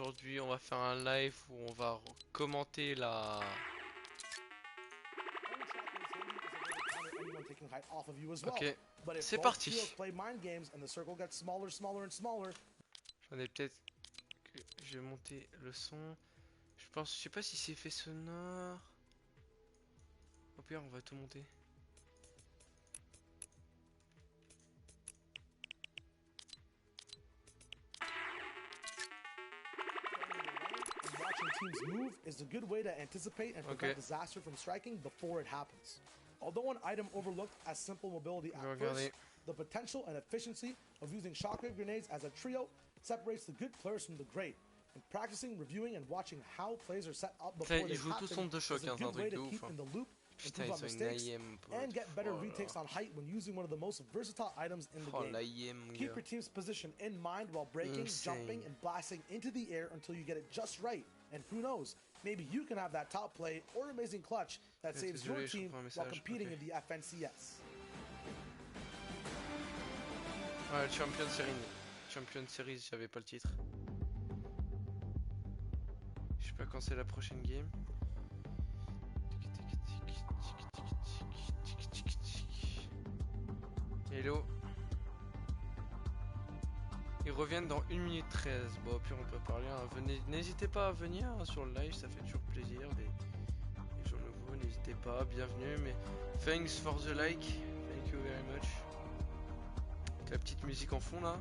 Aujourd'hui, on va faire un live où on va commenter la... Ok, c'est parti. J'en ai peut-être... Je vais monter le son. Je sais pas si c'est effet sonore. Au pire, on va tout monter. Teams move is a good way to anticipate and prevent disaster from striking before it happens. Although an item overlooked as simple mobility at first, the potential and efficiency of using shockwave grenades as a trio separates the good players from the great. And practicing, reviewing, and watching how plays are set up before they happen is a good way to keep in the loop, improve on mistakes, and get better retakes on height when using one of the most versatile items in the game. Keep your team's position in mind while breaking, jumping, and blasting into the air until you get it just right. And who knows, maybe you can have that top play or amazing clutch that saves your team while competing in the FNCS. Ouais, Champion Series, j'avais pas le titre. Je sais pas quand c'est la prochaine game. Hello. Ils reviennent dans 1 minute 13. Bon, au pire, on peut parler. Hein. N'hésitez pas à venir hein, sur le live, ça fait toujours plaisir. Des gens nouveaux, n'hésitez pas. Bienvenue. Mais thanks for the like. Thank you very much. Avec la petite musique en fond là.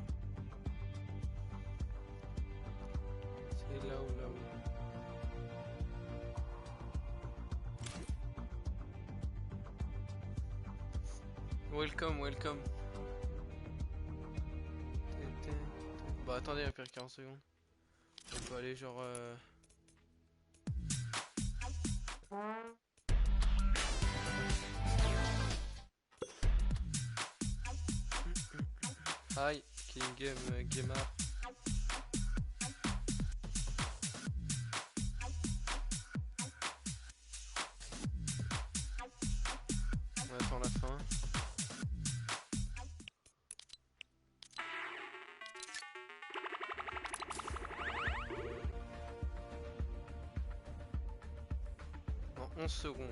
C'est là où. Welcome. Bah attendez, à pire 40 secondes. On peut aller genre... Hi, Killing Gamer. On attend la fin. En 11 secondes.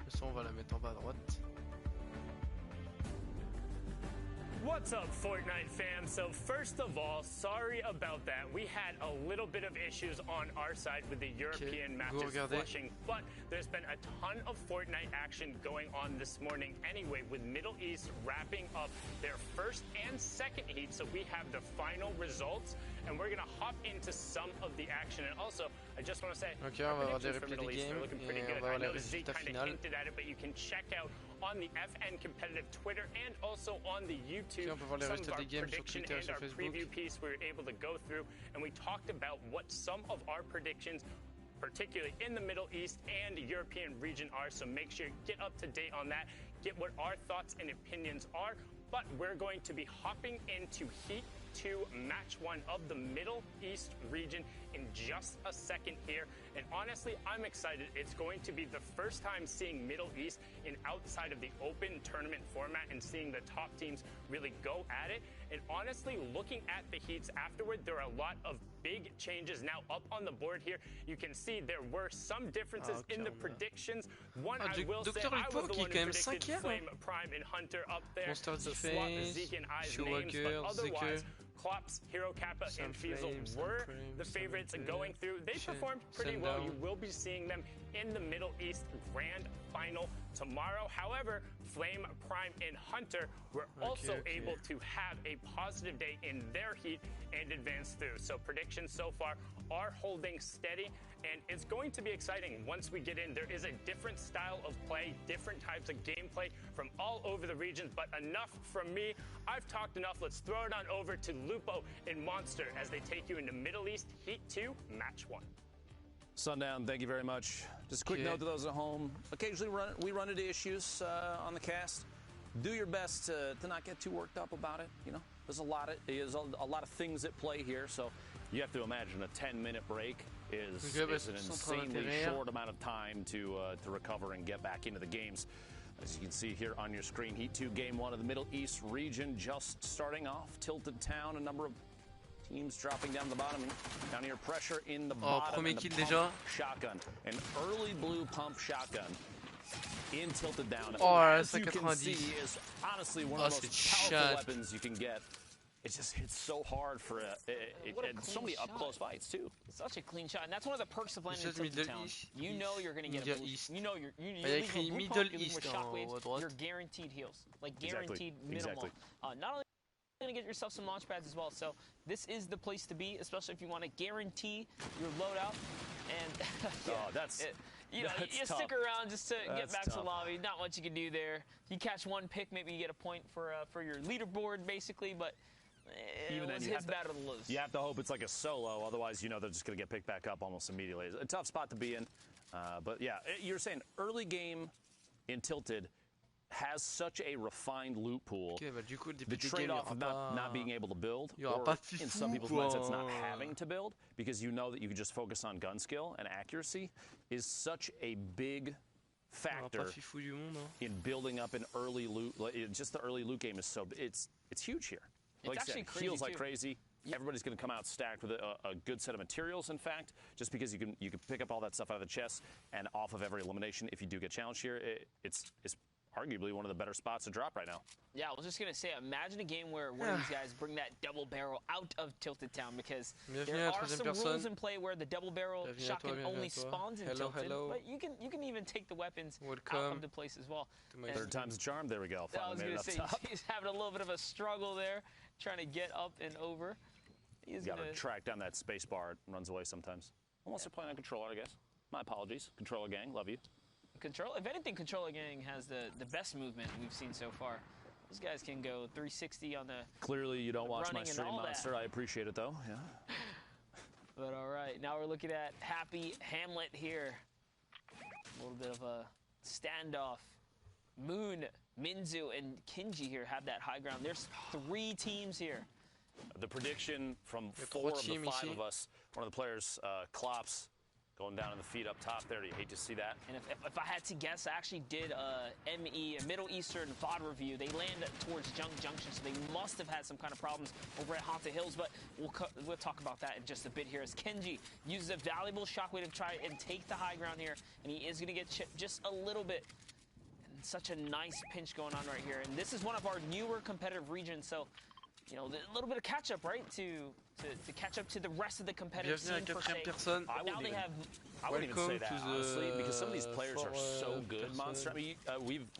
Le son, on va la mettre en bas à droite. What's up, Fortnite fam? So first of all, sorry about that. We had a little bit of issues on our side with the European matches flushing, but there's been a ton of Fortnite action going on this morning anyway, with Middle East wrapping up their first and second heat. So we have the final results, and we're gonna hop into some of the action. And also, I just want to say, on va avoir des replays des games et on va avoir les résultats finaux. Hinted at it, but you can check out on the FN competitive Twitter and also on the YouTube. On peut voir les résultats des games sur Twitter, sur Facebook. Preview piece we were able to go through, and we talked about what some of our predictions, particularly in the Middle East and European region, are. So make sure you get up to date on that, get what our thoughts and opinions are. But we're going to be hopping into Heat 2, Match 1 of the Middle East region in just a second here. And honestly, I'm excited. It's going to be the first time seeing Middle East in outside of the open tournament format and seeing the top teams really go at it. And honestly, looking at the heats afterward, there are a lot of big changes now up on the board here. You can see there were some differences in the predictions. One, I will say, I was the one who predicted Flame, Prime, and Hunter up there. So Swap, Zeke, and I's names, but otherwise, Klops, Hero Kappa, and Fiesel were the favorites going through. They performed pretty well. You will be seeing them in the Middle East Grand Final tomorrow. However, Flame, Prime, and Hunter were also able to have a positive day in their heat and advance through. So predictions so far are holding steady, and it's going to be exciting once we get in. There is a different style of play, different types of gameplay from all over the regions, but enough from me. I've talked enough. Let's throw it on over to Lupo and Monster as they take you into Middle East Heat 2, Match 1. Sundown, thank you very much. Just a quick note to those at home. Occasionally we run into issues on the cast. Do your best to not get too worked up about it. You know, there's a lot of things at play here, so you have to imagine a 10-minute break is an insanely short amount of time to recover and get back into the games. As you can see here on your screen, Heat 2, Game 1 of the Middle East region just starting off. Tilted Town, a number of Teams dropping down the bottom. Down here, pressure in the bottom. Premier and the kill pump déjà. Shotgun. An early blue pump shotgun. In tilted down. Oh, As you 190. can see, is honestly one of the most powerful weapons you can get. It just hits so hard for so many up close fights too. Such a clean shot, and that's one of the perks of landing in Tilted Town. You know you're gonna get a boost. You know you're leaving a blue pump, you're leaving with shockwaves. You're guaranteed heals, like guaranteed minimal. Not only going to get yourself some launch pads as well, so this is the place to be, especially if you want to guarantee your loadout. And you stick around just to get back to the lobby. Not much you can do there. You catch one pick, maybe you get a point for your leaderboard, basically, but. Even then, you have to hope it's like a solo, otherwise, you know, they're just going to get picked back up almost immediately. It's a tough spot to be in. But yeah, you're saying early game in Tilted has such a refined loot pool. The trade-off of not being able to build, or in some people's mindsets, not having to build, because you know that you can just focus on gun skill and accuracy, is such a big factor in building up an early loot. Just the early loot game is it's huge here. Like I said, it feels like crazy. Everybody's going to come out stacked with a good set of materials, in fact, just because you can pick up all that stuff out of the chest and off of every elimination. If you do get challenged here, it's arguably one of the better spots to drop right now. Yeah, I was just going to say, imagine a game where one of these guys bring that double barrel out of Tilted Town, because there are some rules in play where the double barrel shotgun only spawns in Tilted, but you can even take the weapons out of the place as well. Third time's a charm. There we go. I was going to say, he's having a little bit of a struggle there, trying to get up and over. He's got to track down that space bar. It runs away sometimes. Unless they're playing on controller, I guess. My apologies. Controller gang, love you. If anything, Controller Gang has the best movement we've seen so far. These guys can go 360 on the. Clearly, you don't watch my stream, Monster. I appreciate it, though. Yeah. But all right, now we're looking at Happy Hamlet here. A little bit of a standoff. Moon, Minzu, and Kinji here have that high ground. There's 3 teams here. The prediction from 4 of the 5 of us, one of the players, Klops, going down in the feed up top there. You hate to see that. And if I had to guess, I actually did a Middle Eastern VOD review. They land towards Junk Junction, so they must have had some kind of problems over at Haunted Hills, but we'll talk about that in just a bit here, as Kenji uses a valuable shockwave to try and take the high ground here, and he is going to get chipped just a little bit. And such a nice pinch going on right here. And this is one of our newer competitive regions, so, you know, a little bit of catch-up, right, to catch up to the rest of the competitive scene per se. I wouldn't even say that, honestly, because some of these players are so good, Monster. I mean,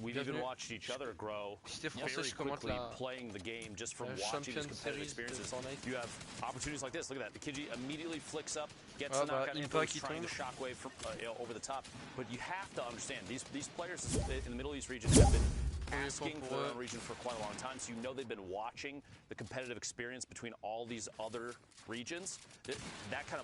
we've even watched each other grow very quickly playing the game just from watching these competitive experiences. You have opportunities like this. Look at that. The Kiji immediately flicks up, gets the knockout, and trying to shockwave from, over the top. But you have to understand, these players in the Middle East region have been asking for their own region for quite a long time, so you know they've been watching the competitive experience between all these other regions. That kind of